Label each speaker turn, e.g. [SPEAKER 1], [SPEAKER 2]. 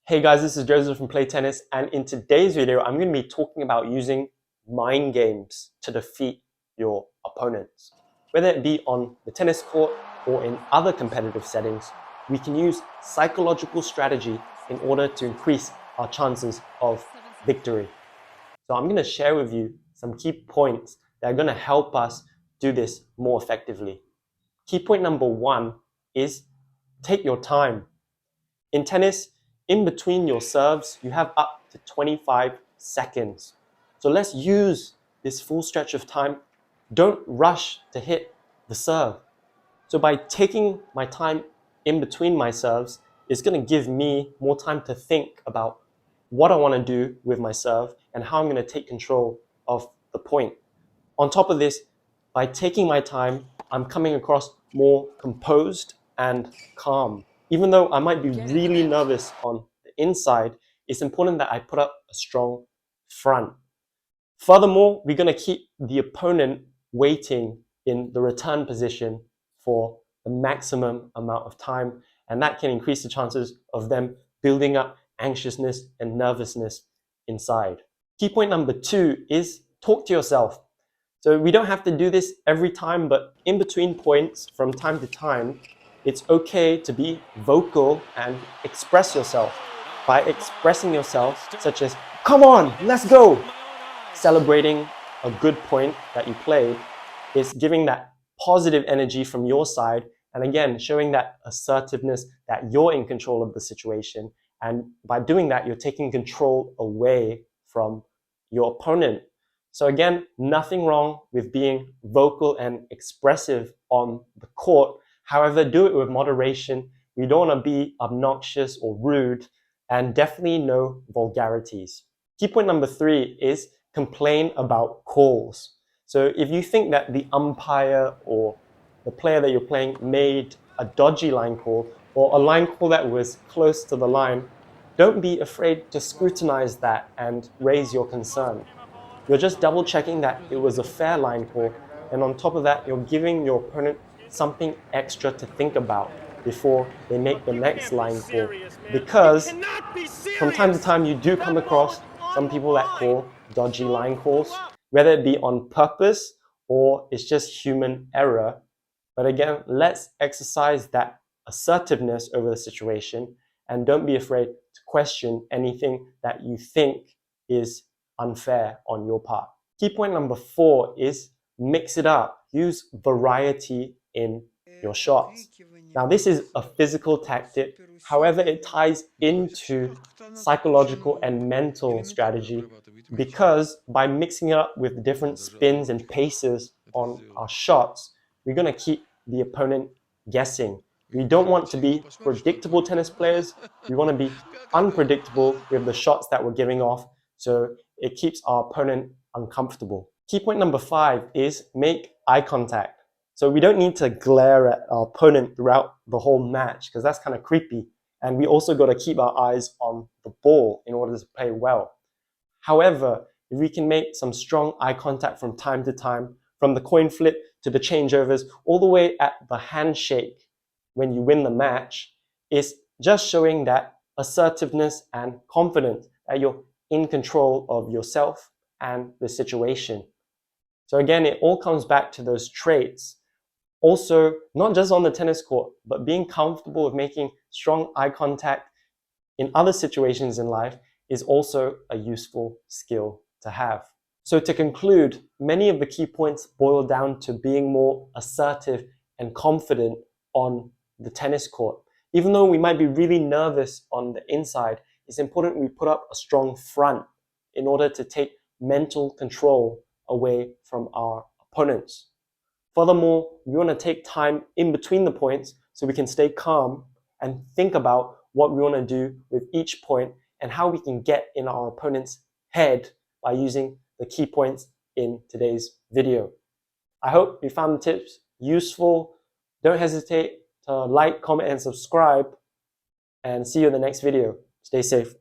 [SPEAKER 1] Hey guys, this is Joseph from Play Tennis, and in today's video, I'm going to be talking about using mind games to defeat your opponents. Whether it be on the tennis court or in other competitive settings, we can use psychological strategy in order to increase our chances of victory. So I'm going to share with you some key points that are going to help us do this more effectively. Key point number one is take your time. In tennis, in between your serves, you have up to 25 seconds. So let's use this full stretch of time. Don't rush to hit the serve. So by taking my time in between my serves, it's going to give me more time to think about what I want to do with my serve and how I'm going to take control of the point. On top of this, by taking my time, I'm coming across more composed and calm. Even though I might be really nervous on the inside, it's important that I put up a strong front. Furthermore, we're going to keep the opponent waiting in the return position for the maximum amount of time, and that can increase the chances of them building up anxiousness and nervousness inside. Key point number two is talk to yourself. So we don't have to do this every time, but in between points, from time to time, it's okay to be vocal and express yourself. By expressing yourself, such as, come on, let's go! Celebrating a good point that you played is giving that positive energy from your side, and again, showing that assertiveness that you're in control of the situation. And by doing that, you're taking control away from your opponent. So again, nothing wrong with being vocal and expressive on the court. However, do it with moderation. We don't want to be obnoxious or rude, and definitely no vulgarities. Key point number three is complain about calls. So if you think that the umpire or the player that you're playing made a dodgy line call or a line call that was close to the line, don't be afraid to scrutinize that and raise your concern. You're just double checking that it was a fair line call, and on top of that, you're giving your opponent something extra to think about before they make the next line call. Because from time to time, you do come across some people that call dodgy line calls, whether it be on purpose or it's just human error. But again, let's exercise that assertiveness over the situation, and don't be afraid to question anything that you think is unfair on your part. Key point number four is mix it up. Use variety in your shots. Now, this is a physical tactic. However, it ties into psychological and mental strategy, because by mixing it up with different spins and paces on our shots, we're going to keep the opponent guessing. We don't want to be predictable tennis players. We want to be unpredictable with the shots that we're giving off, so it keeps our opponent uncomfortable. Key point number five is make eye contact. So we don't need to glare at our opponent throughout the whole match, because that's kind of creepy. And we also got to keep our eyes on the ball in order to play well. However, if we can make some strong eye contact from time to time, from the coin flip to the changeovers, all the way at the handshake when you win the match, is just showing that assertiveness and confidence that you're in control of yourself and the situation. So again, it all comes back to those traits. Also, not just on the tennis court, but being comfortable with making strong eye contact in other situations in life is also a useful skill to have. So to conclude, many of the key points boil down to being more assertive and confident on the tennis court. Even though we might be really nervous on the inside, it's important we put up a strong front in order to take mental control away from our opponents. Furthermore, we want to take time in between the points so we can stay calm and think about what we want to do with each point and how we can get in our opponent's head by using the key points in today's video. I hope you found the tips useful. Don't hesitate to like, comment, and subscribe, and see you in the next video. Stay safe.